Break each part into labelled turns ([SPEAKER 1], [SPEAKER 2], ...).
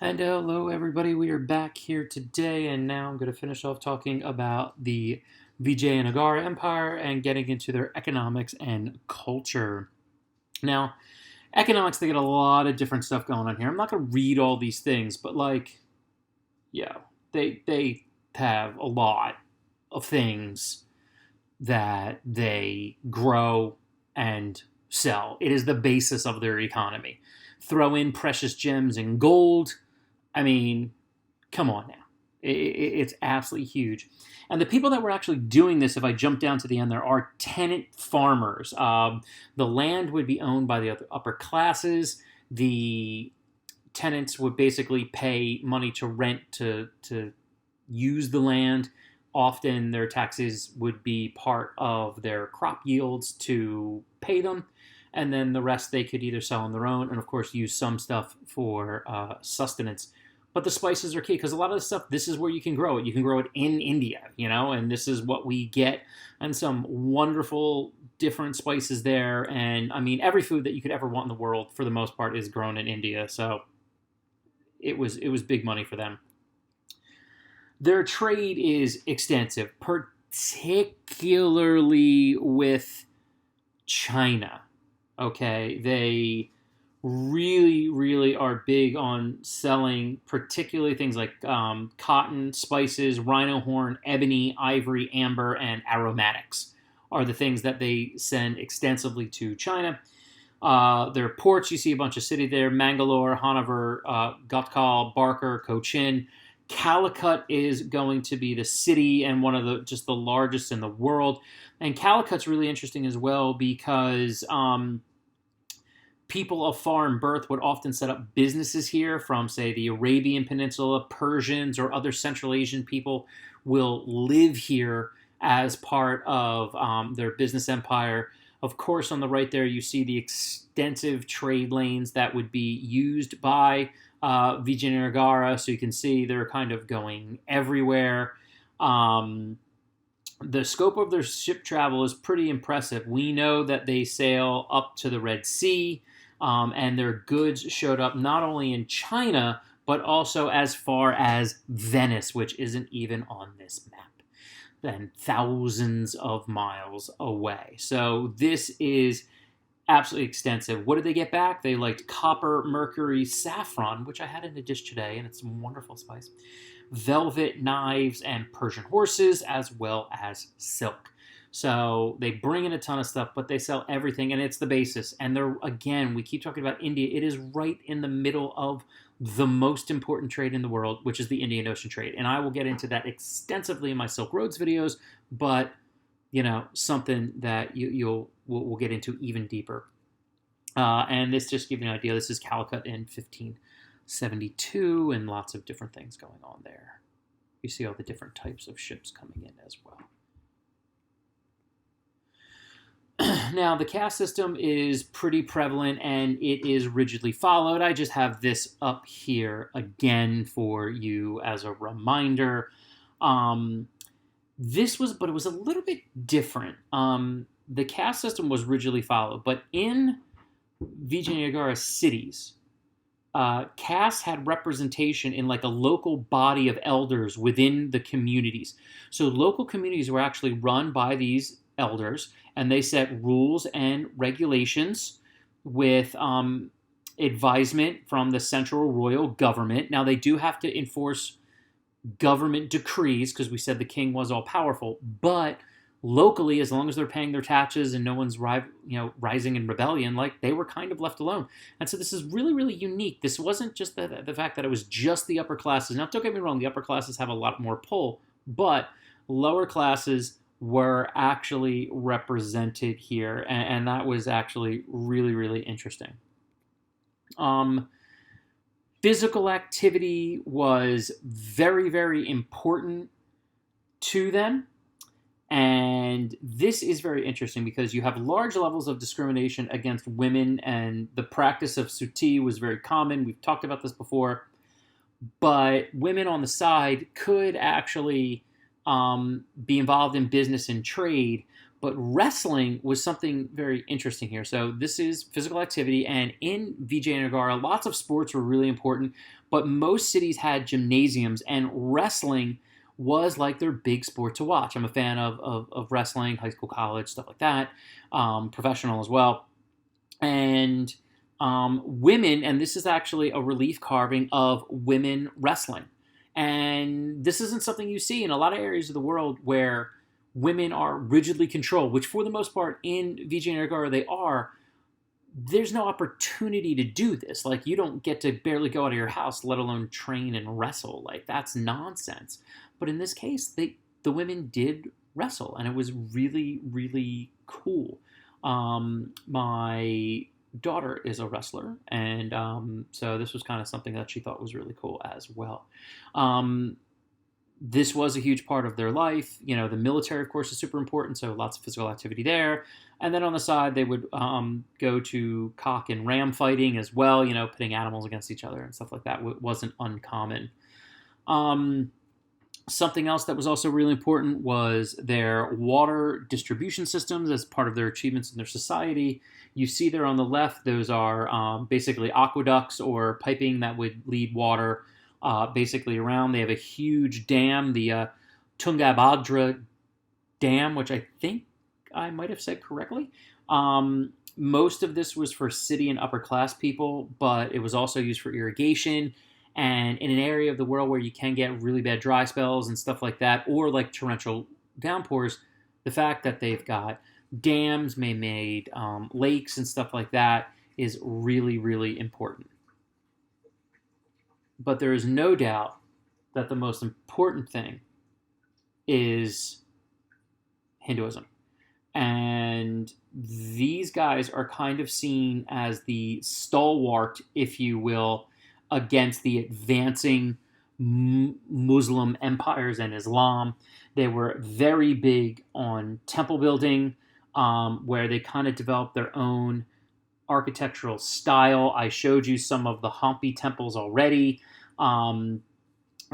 [SPEAKER 1] And hello, everybody. We are back here today, and now I'm going to finish off talking about the Vijayanagara Empire and getting into their economics and culture. Now, economics, they get a lot of different stuff going on here. I'm not going to read all these things, but yeah, they have a lot of things that they grow and sell. It is the basis of their economy. Throw in precious gems and gold. I mean, come on now. It's absolutely huge. And the people that were actually doing this, if I jump down to the end, there are tenant farmers. The land would be owned by the upper classes. The tenants would basically pay money to rent to use the land. Often their taxes would be part of their crop yields to pay them. And then the rest they could either sell on their own and, of course, use some stuff for sustenance. But the spices are key because a lot of the stuff, this is where you can grow it. You can grow it in India, and this is what we get. And some wonderful different spices there. And, I mean, every food that you could ever want in the world, for the most part, is grown in India. So it was big money for them. Their trade is extensive, particularly with China. Okay, they really are big on selling particularly things like cotton, spices, rhino horn, ebony, ivory, amber, and aromatics are the things that they send extensively to China. Their ports, you see a bunch of city there: Mangalore, Hanover, Ghatkal, Barker, Cochin. Calicut is going to be the city and one of the largest in the world. And Calicut's really interesting as well because people of foreign birth would often set up businesses here from, say, the Arabian Peninsula. Persians or other Central Asian people will live here as part of their business empire. Of course, on the right there, you see the extensive trade lanes that would be used by Vijayanagara. So you can see they're kind of going everywhere. The scope of their ship travel is pretty impressive. We know that they sail up to the Red Sea, and their goods showed up not only in China, but also as far as Venice, which isn't even on this map, and thousands of miles away. So this is absolutely extensive. What did they get back? They liked copper, mercury, saffron, which I had in a dish today, and it's some wonderful spice, velvet, knives, and Persian horses, as well as silk. So they bring in a ton of stuff, but they sell everything, and it's the basis. And they're, again, we keep talking about India. It is right in the middle of the most important trade in the world, which is the Indian Ocean trade. And I will get into that extensively in my Silk Roads videos, but something that we'll get into even deeper. And this just gives you an idea. This is Calcutta in 1572, and lots of different things going on there. You see all the different types of ships coming in as well. Now, the caste system is pretty prevalent, and it is rigidly followed. I just have this up here again for you as a reminder. But it was a little bit different. The caste system was rigidly followed, but in Vijayanagara cities, castes had representation in like a local body of elders within the communities. So local communities were actually run by these elders, and they set rules and regulations with advisement from the central royal government. Now, they do have to enforce government decrees because we said the king was all powerful, but locally, as long as they're paying their taxes and no one's rising in rebellion, they were kind of left alone. And so this is really unique. This wasn't just the fact that it was just the upper classes. Now, don't get me wrong, the upper classes have a lot more pull, but lower classes were actually represented here, and that was actually really interesting. Physical activity was very important to them. And this is very interesting because you have large levels of discrimination against women, and the practice of suti was very common. We've talked about this before. But women on the side could actually be involved in business and trade, But wrestling was something very interesting here. So this is physical activity, and in Vijayanagara, lots of sports were really important, but most cities had gymnasiums, and wrestling was like their big sport to watch. I'm a fan of wrestling, high school, college, stuff like that, professional as well. And women, and this is actually a relief carving of women wrestling. And this isn't something you see in a lot of areas of the world where women are rigidly controlled, which for the most part in Vijayanagara they are. There's no opportunity to do this. Like, you don't get to barely go out of your house, let alone train and wrestle. Like, that's nonsense. But in this case, the women did wrestle, and it was really, really cool. My daughter is a wrestler, and so this was kind of something that she thought was really cool as well. This was a huge part of their life. You know, the military, of course, is super important, so lots of physical activity there. And then on the side, they would go to cock and ram fighting as well, you know, pitting animals against each other and stuff like that. Wasn't uncommon. Something else that was also really important was their water distribution systems as part of their achievements in their society. You see there on the left, those are basically aqueducts or piping that would lead water basically around. They have a huge dam, the Tungabhadra Dam, which I think I might have said correctly. Most of this was for city and upper class people, but it was also used for irrigation. And in an area of the world where you can get really bad dry spells and stuff like that, or like torrential downpours, the fact that they've got dams, man-made lakes and stuff like that is really, really important. But there is no doubt that the most important thing is Hinduism. And these guys are kind of seen as the stalwart, if you will, against the advancing Muslim empires and Islam. They were very big on temple building, where they kind of developed their own architectural style. I showed you some of the Hampi temples already.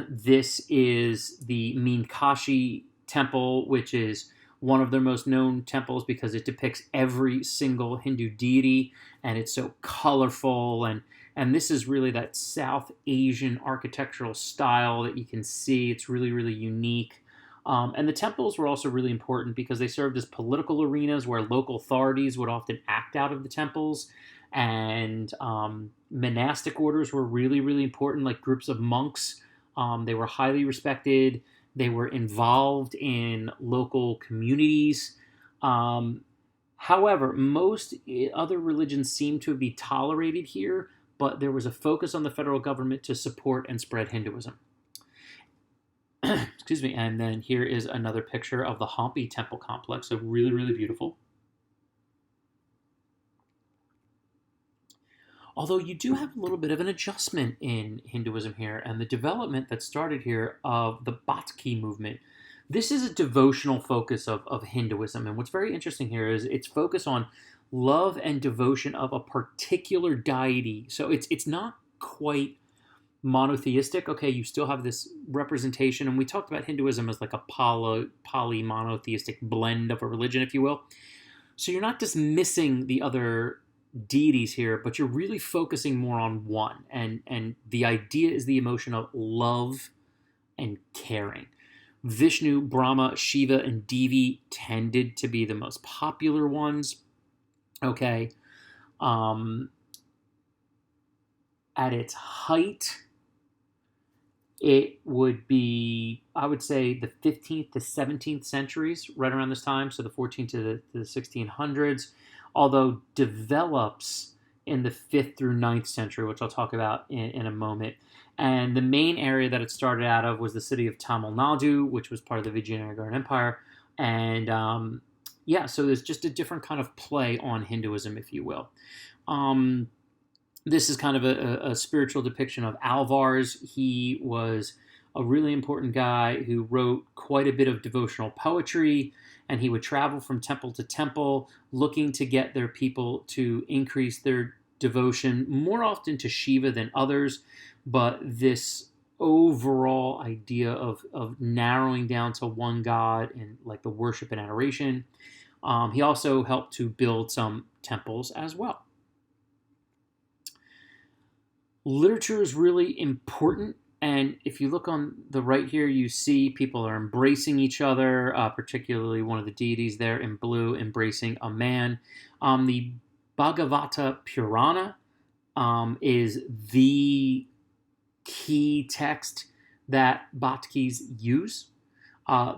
[SPEAKER 1] This is the Meenakshi temple, which is one of their most known temples because it depicts every single Hindu deity, and it's so colorful, and this is really that South Asian architectural style that you can see. It's really, really unique. And the temples were also really important because they served as political arenas where local authorities would often act out of the temples. And monastic orders were really, really important, like groups of monks. They were highly respected. They were involved in local communities. However, most other religions seem to be tolerated here, but there was a focus on the federal government to support and spread Hinduism. Excuse me. And then here is another picture of the Hampi temple complex. So really, really beautiful. Although you do have a little bit of an adjustment in Hinduism here, and the development that started here of the Bhakti movement. This is a devotional focus of Hinduism, and what's very interesting here is its focus on love and devotion of a particular deity. So it's not quite monotheistic. Okay, you still have this representation, and we talked about Hinduism as like a poly monotheistic blend of a religion, if you will. So you're not dismissing the other deities here, but you're really focusing more on one, and the idea is the emotion of love and caring. Vishnu, Brahma, Shiva, and Devi tended to be the most popular ones. Okay. At its height, it would be, I would say, the 15th to 17th centuries, right around this time, so the 14th to the 1600s, although develops in the 5th through 9th century, which I'll talk about in a moment. And the main area that it started out of was the city of Tamil Nadu, which was part of the Vijayanagara Empire. And so there's just a different kind of play on Hinduism, if you will. This is kind of a spiritual depiction of Alvars. He was a really important guy who wrote quite a bit of devotional poetry, and he would travel from temple to temple looking to get their people to increase their devotion, more often to Shiva than others, but this overall idea of narrowing down to one God and like the worship and adoration. He also helped to build some temples as well. Literature is really important. And if you look on the right here, you see people are embracing each other, particularly one of the deities there in blue embracing a man. The Bhagavata Purana is the key text that Bhaktis use.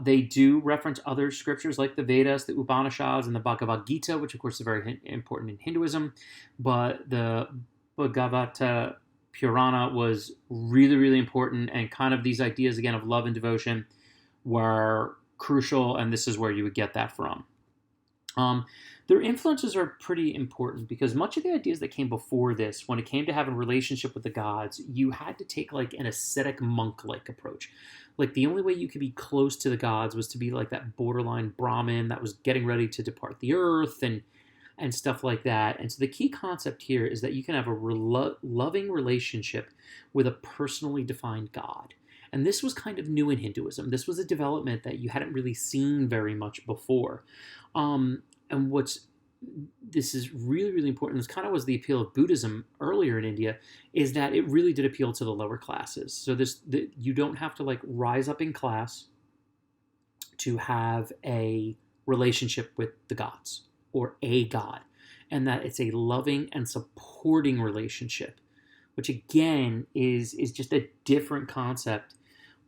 [SPEAKER 1] They do reference other scriptures like the Vedas, the Upanishads, and the Bhagavad Gita, which of course is very important in Hinduism. But the Bhagavata Purana was really, really important, and kind of these ideas again of love and devotion were crucial, and this is where you would get that from. Their influences are pretty important because much of the ideas that came before this, when it came to having a relationship with the gods, you had to take like an ascetic monk-like approach. Like the only way you could be close to the gods was to be like that borderline Brahmin that was getting ready to depart the earth and stuff like that. And so the key concept here is that you can have a loving relationship with a personally defined God. And this was kind of new in Hinduism. This was a development that you hadn't really seen very much before. And this is really, really important. This kind of was the appeal of Buddhism earlier in India, is that it really did appeal to the lower classes. So you don't have to like rise up in class to have a relationship with the gods or a god, and that it's a loving and supporting relationship, which again is just a different concept.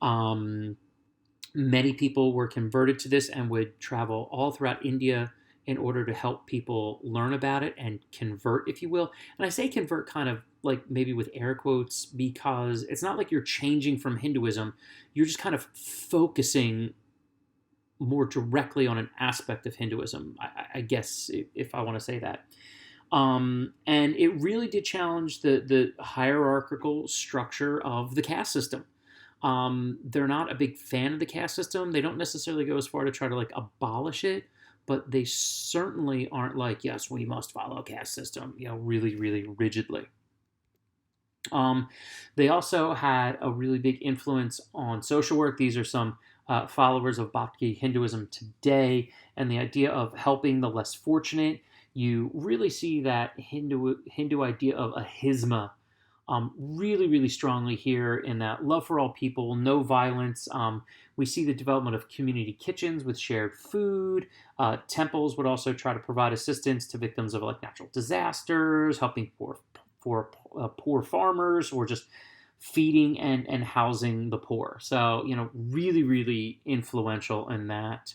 [SPEAKER 1] Many people were converted to this and would travel all throughout India in order to help people learn about it and convert, if you will. And I say convert kind of like maybe with air quotes, because it's not like you're changing from Hinduism. You're just kind of focusing more directly on an aspect of Hinduism, I guess, if I want to say that. And it really did challenge the hierarchical structure of the caste system. They're not a big fan of the caste system. They don't necessarily go as far to try to like abolish it, but they certainly aren't like, yes, we must follow caste system, really, really rigidly. They also had a really big influence on social work. These are some followers of Bhakti Hinduism today, and the idea of helping the less fortunate. You really see that Hindu idea of ahimsa really, really strongly here in that love for all people, no violence. We see the development of community kitchens with shared food. Temples would also try to provide assistance to victims of like natural disasters, helping poor farmers, or just feeding and housing the poor. So, really, really influential in that.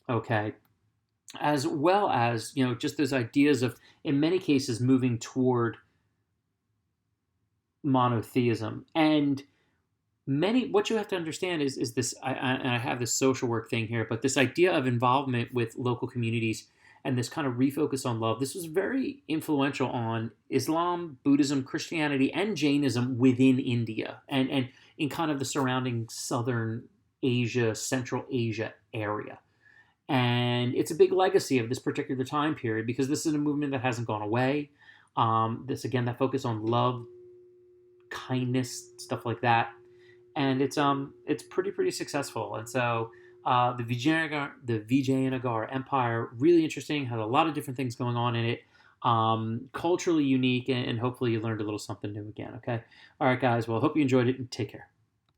[SPEAKER 1] Okay. As well as, just those ideas of, in many cases, moving toward monotheism. And what you have to understand is this, I have this social work thing here, but this idea of involvement with local communities and this kind of refocus on love, this was very influential on Islam, Buddhism, Christianity, and Jainism within India and in kind of the surrounding southern Asia, Central Asia area. And it's a big legacy of this particular time period because this is a movement that hasn't gone away. This, again, that focus on love, kindness, stuff like that. And it's pretty successful. And so the Vijayanagara Empire, really interesting, has a lot of different things going on in it. Culturally unique, and hopefully you learned a little something new again, okay? All right, guys, well, hope you enjoyed it, and take care.